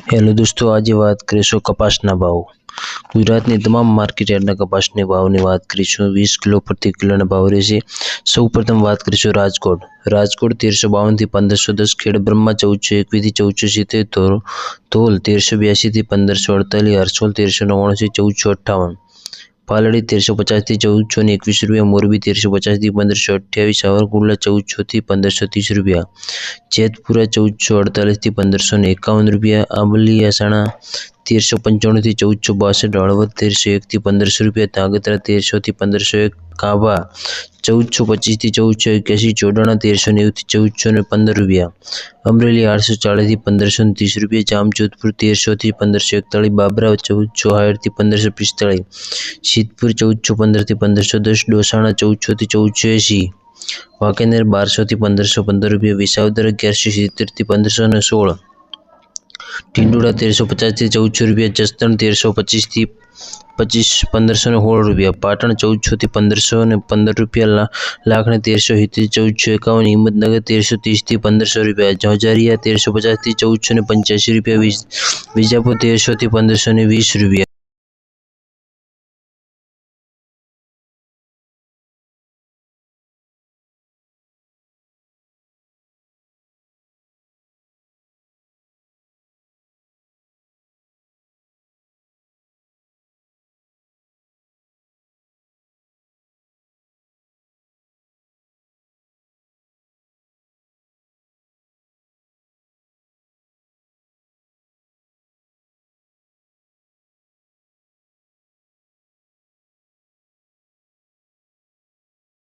Hello दोस्तों, आज बात करीशुं कपासना भाव। गुजरातनी तमाम मार्केट यार्डना कपासनी भावनी बात करीशुं। 20 किलो प्रति किलोना भाव रहेशे। सौ प्रथम बात करीशुं राजकोट। राजकोट 1352 થી 1510, खेड़ ब्रह्मा 1421 થી 1470, धोल 1382 થી 1548, हरसोल 1399 થી 1458, पालड़ी 1350 થી 1421 रुपया, मोरबी 1350 થી 1528, सावरकुंडला 1400 થી 1530 रुपया, जेतपुरा 1448 થી 1551 रुपया, आंबलियासाणा 1395 થી 1462, हळवद 1301 થી 1500 रुपया, तागतरा 1300 થી 1501, काभा 1425 થી 1481, चोडाणा 1390 થી 1415 रुपया, अमरेली 840 થી 1530 रुपया, जामजोधपुर 1300 થી 1541, बाबरा 1460 થી 1545, सिद्धपुर 1415 થી 1510, डोसाणा 1400 થી 1480, वाकेनेर 1200 થી 1515 रुपया, विसावदर 1170 થી 1516, टिंडोड़ा 1350 થી 1400 रुपया, जसदण 1325 થી 1516 रुपया, पाटण 1400 થી 1515 रुपया, लाखणी 1370 થી 1451, हिम्मतनगर 1330 થી 1500 रुपया, झोझरिया 1350 થી 1485 रुपया, विजापुर 1300 થી 1520 रुपया।